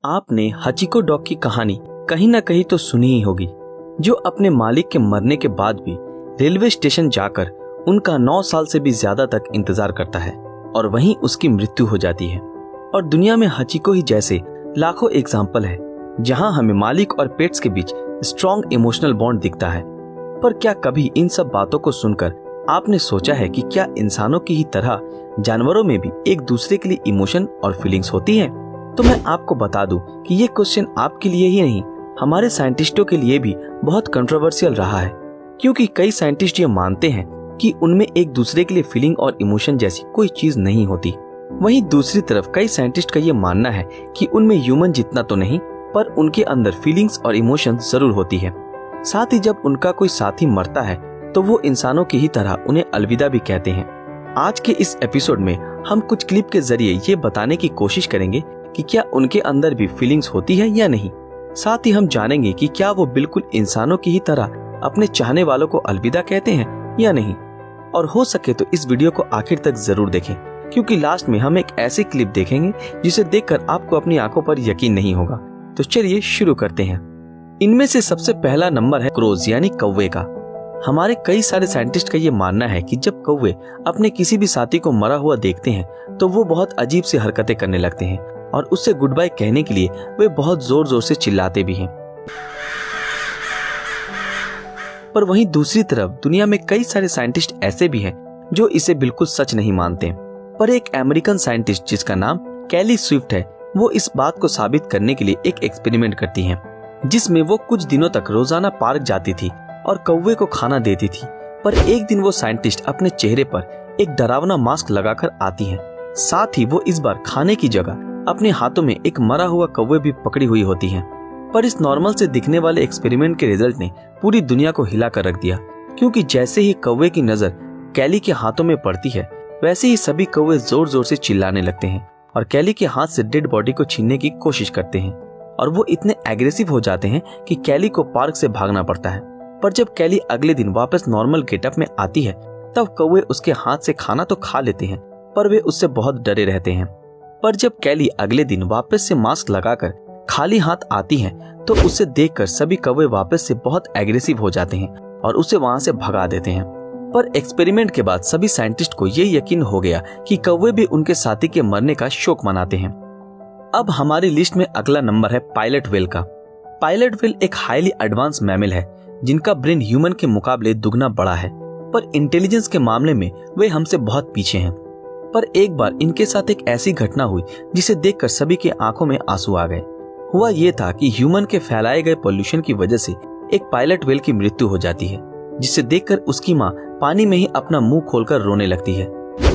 आपने हचिको डॉग की कहानी कहीं ना कहीं तो सुनी ही होगी, जो अपने मालिक के मरने के बाद भी रेलवे स्टेशन जाकर उनका 9 साल से भी ज्यादा तक इंतजार करता है और वहीं उसकी मृत्यु हो जाती है। और दुनिया में हचिको ही जैसे लाखों एग्जाम्पल है जहां हमें मालिक और पेट्स के बीच स्ट्रॉन्ग इमोशनल बॉन्ड दिखता है। पर क्या कभी इन सब बातों को सुनकर आपने सोचा है कि क्या इंसानों की ही तरह जानवरों में भी एक दूसरे के लिए इमोशन और फीलिंग्स होती हैं? तो मैं आपको बता दूं कि ये क्वेश्चन आपके लिए ही नहीं, हमारे साइंटिस्टों के लिए भी बहुत कंट्रोवर्शियल रहा है, क्योंकि कई साइंटिस्ट ये मानते हैं कि उनमें एक दूसरे के लिए फीलिंग और इमोशन जैसी कोई चीज नहीं होती। वहीं दूसरी तरफ कई साइंटिस्ट का ये मानना है कि उनमें ह्यूमन जितना तो नहीं, पर उनके अंदर फीलिंग्स और इमोशन जरूर होती है। साथ ही जब उनका कोई साथी मरता है तो वो इंसानों की ही तरह उन्हें अलविदा भी कहते हैं। आज के इस एपिसोड में हम कुछ क्लिप के जरिए ये बताने की कोशिश करेंगे कि क्या उनके अंदर भी फीलिंग्स होती है या नहीं। साथ ही हम जानेंगे कि क्या वो बिल्कुल इंसानों की ही तरह अपने चाहने वालों को अलविदा कहते हैं या नहीं। और हो सके तो इस वीडियो को आखिर तक जरूर देखें, क्योंकि लास्ट में हम एक ऐसी क्लिप देखेंगे जिसे देखकर आपको अपनी आंखों पर यकीन नहीं होगा। तो चलिए शुरू करते हैं। इनमें से सबसे पहला नंबर है क्रोज यानी कौवे का। हमारे कई सारे साइंटिस्ट का ये मानना है कि जब कौवे अपने किसी भी साथी को मरा हुआ देखते हैं तो वो बहुत अजीब सी हरकतें करने लगते हैं और उससे गुड बाय कहने के लिए वे बहुत जोर जोर से चिल्लाते भी हैं। पर वहीं दूसरी तरफ दुनिया में कई सारे साइंटिस्ट ऐसे भी हैं जो इसे बिल्कुल सच नहीं मानते। पर एक अमेरिकन साइंटिस्ट जिसका नाम कैली स्विफ्ट है, वो इस बात को साबित करने के लिए एक एक्सपेरिमेंट करती हैं, जिसमें वो कुछ दिनों तक रोजाना पार्क जाती थी और कौवे को खाना देती थी। पर एक दिन वो साइंटिस्ट अपने चेहरे पर एक डरावना मास्क लगाकर आती है। साथ ही वो इस बार खाने की जगह अपने हाथों में एक मरा हुआ कौवे भी पकड़ी हुई होती है। पर इस नॉर्मल से दिखने वाले एक्सपेरिमेंट के रिजल्ट ने पूरी दुनिया को हिला कर रख दिया, क्योंकि जैसे ही कौवे की नजर कैली के हाथों में पड़ती है, वैसे ही सभी कौवे जोर जोर से चिल्लाने लगते हैं और कैली के हाथ से डेड बॉडी को छीनने की कोशिश करते हैं। और वो इतने एग्रेसिव हो जाते हैं कि कैली को पार्क से भागना पड़ता है। पर जब कैली अगले दिन वापस नॉर्मल गेटअप में आती है, तब कौवे उसके हाथ से खाना तो खा लेते हैं, पर वे उससे बहुत डरे रहते हैं। पर जब कैली अगले दिन वापस से मास्क लगाकर खाली हाथ आती है, तो उसे देखकर सभी कौवे वापस से बहुत एग्रेसिव हो जाते हैं और उसे वहां से भगा देते हैं। पर एक्सपेरिमेंट के बाद सभी साइंटिस्ट को ये यकीन हो गया कि कौवे भी उनके साथी के मरने का शोक मनाते हैं। अब हमारी लिस्ट में अगला नंबर है पायलट व्हेल का। पायलट व्हेल एक हाईली एडवांस मैमल है जिनका ब्रेन ह्यूमन के मुकाबले दुगना बड़ा है, पर इंटेलिजेंस के मामले में वे हमसे बहुत पीछे हैं। पर एक बार इनके साथ एक ऐसी घटना हुई जिसे देखकर सभी की आंखों में आंसू आ गए। हुआ ये था कि ह्यूमन के फैलाए गए पोल्यूशन की वजह से एक पायलट व्हेल की मृत्यु हो जाती है, जिसे देखकर उसकी माँ पानी में ही अपना मुंह खोलकर रोने लगती है।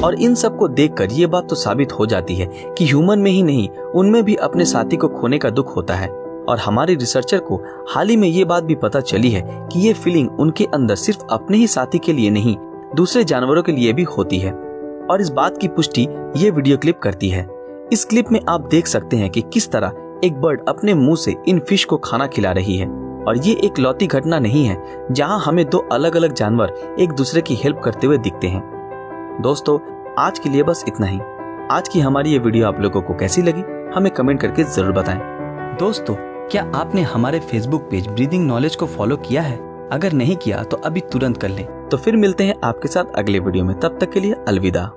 और इन सब को देखकर ये बात तो साबित हो जाती है कि ह्यूमन में ही नहीं, उनमें भी अपने साथी को खोने का दुख होता है। और हमारे रिसर्चर को हाल ही में ये बात भी पता चली है कि ये फीलिंग उनके अंदर सिर्फ अपने ही साथी के लिए नहीं, दूसरे जानवरों के लिए भी होती है। और इस बात की पुष्टि ये वीडियो क्लिप करती है। इस क्लिप में आप देख सकते हैं कि किस तरह एक बर्ड अपने मुंह से इन फिश को खाना खिला रही है। और ये एक लौती घटना नहीं है जहां हमें दो अलग अलग जानवर एक दूसरे की हेल्प करते हुए दिखते हैं। दोस्तों, आज के लिए बस इतना ही। आज की हमारी ये वीडियो आप लोगों को कैसी लगी, हमें कमेंट करके जरूर बताएं। दोस्तों, क्या आपने हमारे फेसबुक पेज ब्रीदिंग नॉलेज को फॉलो किया है? अगर नहीं किया तो अभी तुरंत कर लें। तो फिर मिलते हैं आपके साथ अगले वीडियो में। तब तक के लिए अलविदा।